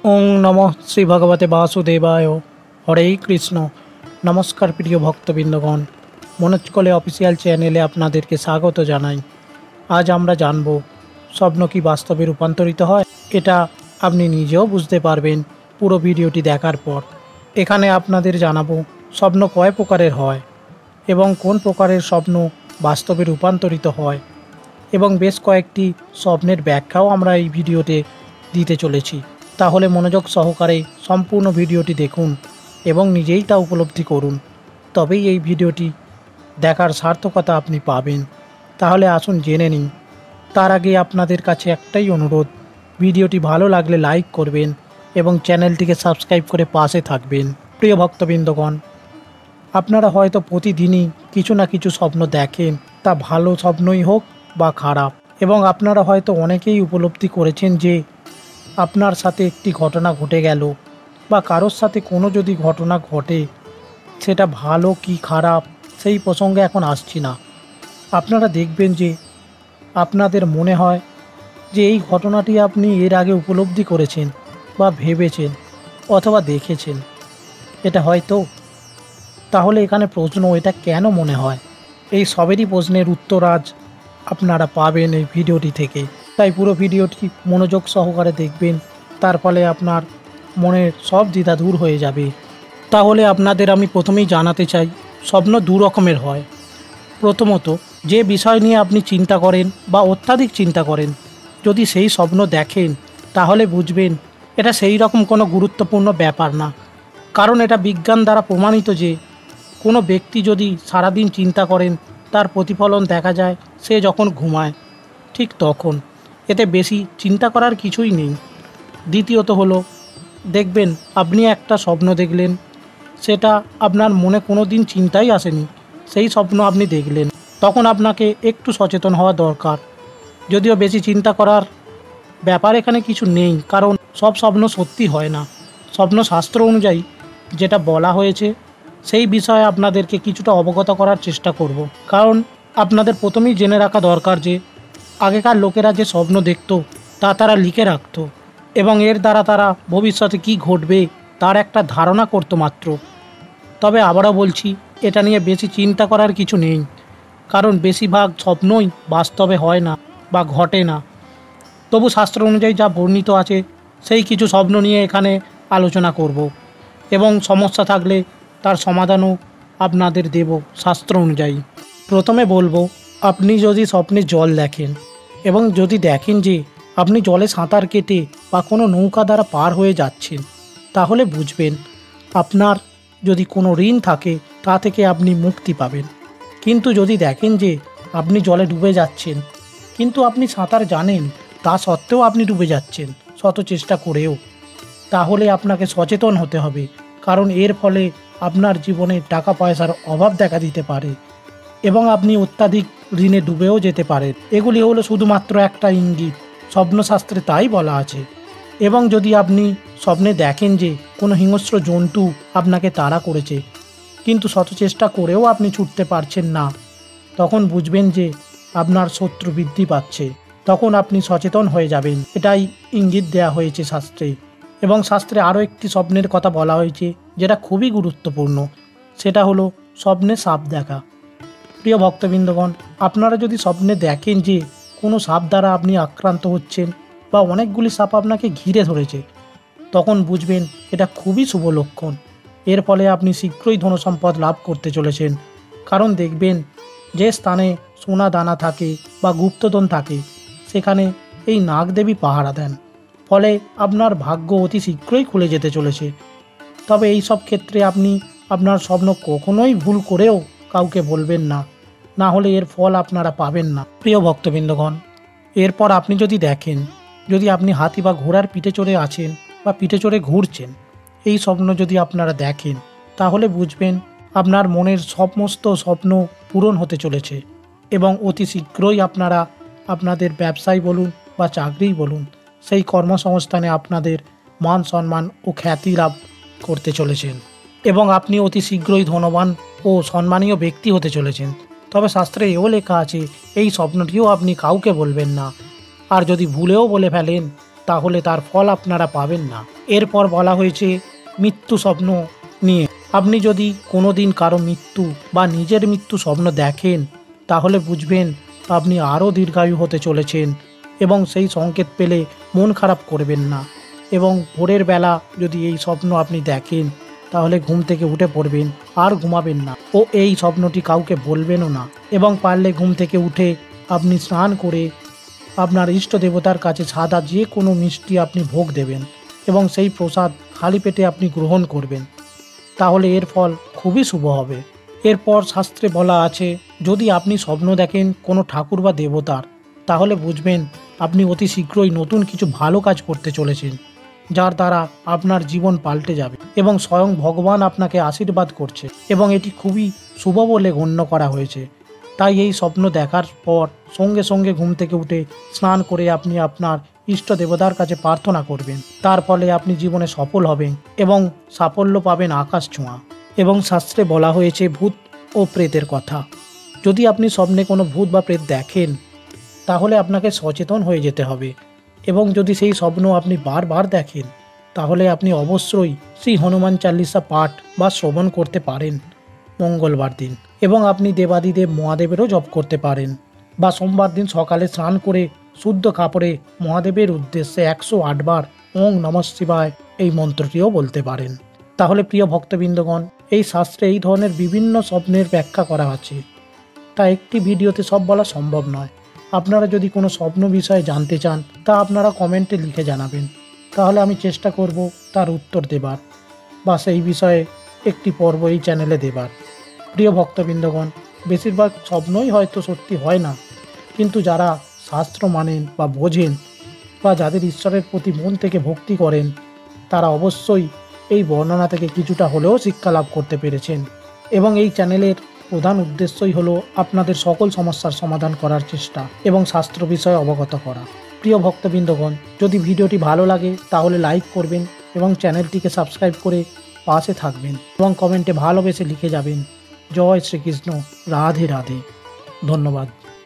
ওং নমঃ শ্রী ভগবতে বাসুদেবায়। হরে কৃষ্ণ। নমস্কার প্রিয় ভক্তবৃন্দগণ, মনোজ কলে অফিসিয়াল চ্যানেলে আপনাদেরকে স্বাগত জানাই। আজ আমরা জানব স্বপ্ন কি বাস্তবে রূপান্তরিত হয়। এটা আপনি নিজেও বুঝতে পারবেন পুরো ভিডিওটি দেখার পর। এখানে আপনাদের জানাবো স্বপ্ন কয় প্রকারের হয় এবং কোন প্রকারের স্বপ্ন বাস্তবে রূপান্তরিত হয়, এবং বেশ কয়েকটি স্বপ্নের ব্যাখ্যাও আমরা এই ভিডিওতে দিতে চলেছি। তাহলে মনোযোগ সহকারে সম্পূর্ণ ভিডিওটি দেখুন এবং নিজেই তা উপলব্ধি করুন, তবেই এই ভিডিওটি দেখার সার্থকতা আপনি পাবেন। তাহলে আসুন জেনে নিন। তার আগে আপনাদের কাছে একটাই অনুরোধ, ভিডিওটি ভালো লাগলে লাইক করবেন এবং চ্যানেলটিকে সাবস্ক্রাইব করে পাশে থাকবেন। প্রিয় ভক্তবৃন্দগণ, আপনারা হয়তো প্রতিদিনই কিছু না কিছু স্বপ্ন দেখেন, তা ভালো স্বপ্নই হোক বা খারাপ, এবং আপনারা হয়তো অনেকেই উপলব্ধি করেছেন যে আপনার সাথে একটি ঘটনা ঘটে গেল বা কারোর সাথে কোনো যদি ঘটনা ঘটে, সেটা ভালো কি খারাপ সেই প্রসঙ্গে এখন আসছি না। আপনারা দেখবেন যে আপনাদের মনে হয় যে এই ঘটনাটি আপনি এর আগে উপলব্ধি করেছেন বা ভেবেছেন অথবা দেখেছেন। এটা হয়তো, তাহলে এখানে প্রশ্ন, এটা কেন মনে হয়? এই সবেরই প্রশ্নের উত্তর আজ আপনারা পাবেন এই ভিডিওটি থেকে। তাই পুরো ভিডিওটি মনোযোগ সহকারে দেখবেন, তার ফলে আপনার মনের সব দ্বিধা দূর হয়ে যাবে। তাহলে আপনাদের আমি প্রথমেই জানাতে চাই, স্বপ্ন দু রকমের হয়। প্রথমত, যে বিষয় নিয়ে আপনি চিন্তা করেন বা অত্যাধিক চিন্তা করেন, যদি সেই স্বপ্ন দেখেন তাহলে বুঝবেন এটা সেই রকম কোনো গুরুত্বপূর্ণ ব্যাপার না। কারণ এটা বিজ্ঞান দ্বারা প্রমাণিত যে কোনো ব্যক্তি যদি সারাদিন চিন্তা করেন, তার প্রতিফলন দেখা যায় সে যখন ঘুমায় ঠিক তখন। এতে বেশি চিন্তা করার কিছুই নেই। দ্বিতীয়ত হলো, দেখবেন আপনি একটা স্বপ্ন দেখলেন, সেটা আপনার মনে কোনো দিন চিন্তাই আসেনি, সেই স্বপ্ন আপনি দেখলেন, তখন আপনাকে একটু সচেতন হওয়া দরকার। যদিও বেশি চিন্তা করার ব্যাপার এখানে কিছু নেই, কারণ সব স্বপ্ন সত্যি হয় না। স্বপ্নশাস্ত্র অনুযায়ী যেটা বলা হয়েছে সেই বিষয়ে আপনাদেরকে কিছুটা অবগত করার চেষ্টা করব। কারণ আপনাদের প্রথমেই জেনে রাখা দরকার যে আগেকার লোকেরা যে স্বপ্ন দেখত তা তারা লিখে রাখত, এবং এর দ্বারা তারা ভবিষ্যতে কী ঘটবে তার একটা ধারণা করত মাত্র। তবে আবারও বলছি, এটা নিয়ে বেশি চিন্তা করার কিছু নেই, কারণ বেশিরভাগ স্বপ্নই বাস্তবে হয় না বা ঘটে না। তবু শাস্ত্র অনুযায়ী যা বর্ণিত আছে সেই কিছু স্বপ্ন নিয়ে এখানে আলোচনা করব, এবং সমস্যা থাকলে তার সমাধানও আপনাদের দেব শাস্ত্র অনুযায়ী। প্রথমে বলবো, আপনি যদি স্বপ্নে জল দেখেন এবং যদি দেখেন যে আপনি জলে সাঁতার কেটে বা কোনো নৌকা দ্বারা পার হয়ে যাচ্ছেন, তাহলে বুঝবেন আপনার যদি কোনো ঋণ থাকে তা থেকে আপনি মুক্তি পাবেন। কিন্তু যদি দেখেন যে আপনি জলে ডুবে যাচ্ছেন, কিন্তু আপনি সাঁতার জানেন, তা সত্ত্বেও আপনি ডুবে যাচ্ছেন শত চেষ্টা করেও, তাহলে আপনাকে সচেতন হতে হবে। কারণ এর ফলে আপনার জীবনে টাকা পয়সার অভাব দেখা দিতে পারে এবং আপনি অত্যাধিক ঋণে ডুবেও যেতে পারেন। এগুলি হলো শুধুমাত্র একটা ইঙ্গিত, স্বপ্নশাস্ত্রে তাই বলা আছে। এবং যদি আপনি স্বপ্নে দেখেন যে কোনো হিংস্র জন্তু আপনাকে তাড়া করেছে, কিন্তু শত চেষ্টা করেও আপনি ছুটতে পারছেন না, তখন বুঝবেন যে আপনার শত্রু বৃদ্ধি পাচ্ছে। তখন আপনি সচেতন হয়ে যাবেন। এটাই ইঙ্গিত দেওয়া হয়েছে শাস্ত্রে। এবং শাস্ত্রে আরও একটি স্বপ্নের কথা বলা হয়েছে যেটা খুবই গুরুত্বপূর্ণ, সেটা হলো স্বপ্নে সাপ দেখা। প্রিয় ভক্তবৃন্দগণ, আপনারা যদি স্বপ্নে দেখেন যে কোনো সাপ দ্বারা আপনি আক্রান্ত হচ্ছেন বা অনেকগুলি সাপ আপনাকে ঘিরে ধরেছে, তখন বুঝবেন এটা খুবই শুভ লক্ষণ। এর ফলে আপনি শীঘ্রই ধনসম্পদ লাভ করতে চলেছেন। কারণ দেখবেন যে স্থানে সোনা দানা থাকে বা গুপ্তধন থাকে, সেখানে এই নাগদেবী পাহারা দেন। ফলে আপনার ভাগ্য অতি শীঘ্রই খুলে যেতে চলেছে। তবে এই সব ক্ষেত্রে আপনি আপনার স্বপ্ন কখনোই ভুল করেও কাউকে বলবেন না, না হলে এর ফল আপনারা পাবেন না। প্রিয় ভক্তবৃন্দগণ, এরপর আপনি যদি দেখেন যদি আপনি হাতি বা ঘোড়ার পিঠে চড়ে আছেন বা পিঠে চড়ে ঘুরছেন, এই স্বপ্ন যদি আপনারা দেখেন, তাহলে বুঝবেন আপনার মনের সমস্ত স্বপ্ন পূরণ হতে চলেছে এবং অতি শীঘ্রই আপনারা আপনাদের ব্যবসায় বলুন বা চাকরিই বলুন, সেই কর্মসংস্থানে আপনাদের মান সম্মান ও খ্যাতি লাভ করতে চলেছেন এবং আপনি অতি শীঘ্রই ধনবান ও সম্মানীয় ব্যক্তি হতে চলেছেন। তবে শাস্ত্রে এও লেখা আছে এই স্বপ্নটিও আপনি কাউকে বলবেন না, আর যদি ভুলেও বলে ফেলেন তাহলে তার ফল আপনারা পাবেন না। এরপর বলা হয়েছে মৃত্যু স্বপ্ন নিয়ে। আপনি যদি কোনো দিন কারো মৃত্যু বা নিজের মৃত্যু স্বপ্ন দেখেন তাহলে বুঝবেন আপনি আরও দীর্ঘায়ু হতে চলেছেন, এবং সেই সংকেত পেলে মন খারাপ করবেন না। এবং ভোরের বেলা যদি এই স্বপ্ন আপনি দেখেন তাহলে ঘুম থেকে উঠে পড়বেন, আর ঘুমাবেন না, ও এই স্বপ্নটি কাউকে বলবেনও না। এবং পারলে ঘুম থেকে উঠে আপনি স্নান করে আপনার ইষ্ট দেবতার কাছে সাদা যে কোনো মিষ্টি আপনি ভোগ দেবেন, এবং সেই প্রসাদ খালি পেটে আপনি গ্রহণ করবেন, তাহলে এর ফল খুবই শুভ হবে। এরপর শাস্ত্রে বলা আছে, যদি আপনি স্বপ্ন দেখেন কোনো ঠাকুর বা দেবতার, তাহলে বুঝবেন আপনি অতি শীঘ্রই নতুন কিছু ভালো কাজ করতে চলেছেন, যার দ্বারা আপনার জীবন পাল্টে যাবে এবং স্বয়ং ভগবান আপনাকে আশীর্বাদ করছে, এবং এটি খুবই শুভ বলে গণ্য করা হয়েছে। তাই এই স্বপ্ন দেখার পর সঙ্গে সঙ্গে ঘুম থেকে উঠে স্নান করে আপনি আপনার ইষ্ট দেবতার কাছে প্রার্থনা করবেন। তার ফলে আপনি জীবনে সফল হবেন এবং সাফল্য পাবেন আকাশ ছোঁয়া। এবং শাস্ত্রে বলা হয়েছে ভূত ও প্রেতের কথা। যদি আপনি স্বপ্নে কোনো ভূত বা প্রেত দেখেন তাহলে আপনাকে সচেতন হয়ে যেতে হবে, এবং যদি সেই স্বপ্ন আপনি বারবার দেখেন তাহলে আপনি অবশ্যই শ্রী হনুমান চালিসা পাঠ বা শ্রবণ করতে পারেন মঙ্গলবার দিন, এবং আপনি দেবাদিদেব মহাদেবেরও জপ করতে পারেন, বা সোমবার দিন সকালে স্নান করে শুদ্ধ কাপড়ে মহাদেবের উদ্দেশ্যে 108 বার ওং নমঃ শিবায় এই মন্ত্রটিও বলতে পারেন। তাহলে প্রিয় ভক্তবৃন্দগণ, এই শাস্ত্রে এই ধরনের বিভিন্ন স্বপ্নের ব্যাখ্যা করা আছে, তা একটি ভিডিওতে সব বলা সম্ভব নয়। আপনারা যদি কোনো স্বপ্ন বিষয়ে জানতে চান তা আপনারা কমেন্টে লিখে জানাবেন, তাহলে আমি চেষ্টা করব তার উত্তর দেবার বা সেই বিষয়ে একটি পর্ব এই চ্যানেলে দেবার। প্রিয় ভক্তবৃন্দগণ, বেশিরভাগ স্বপ্নই হয়তো সত্যি হয় না, কিন্তু যারা শাস্ত্র মানেন বা বোঝেন বা যাদের ঈশ্বরের প্রতি মন থেকে ভক্তি করেন তারা অবশ্যই এই বর্ণনা থেকে কিছুটা হলেও শিক্ষা লাভ করতে পেরেছেন। এবং এই চ্যানেলের প্রধান উদ্দেশ্যই হলো আপনাদের সকল সমস্যার সমাধান করার চেষ্টা এবং শাস্ত্র বিষয়ে অবগত করা। প্রিয় ভক্তবৃন্দগণ, যদি ভিডিওটি ভালো লাগে তাহলে লাইক করবেন এবং চ্যানেলটিকে সাবস্ক্রাইব করে পাশে থাকবেন, এবং কমেন্টে ভালোবেসে লিখে যাবেন জয় শ্রীকৃষ্ণ, রাধে রাধে। ধন্যবাদ।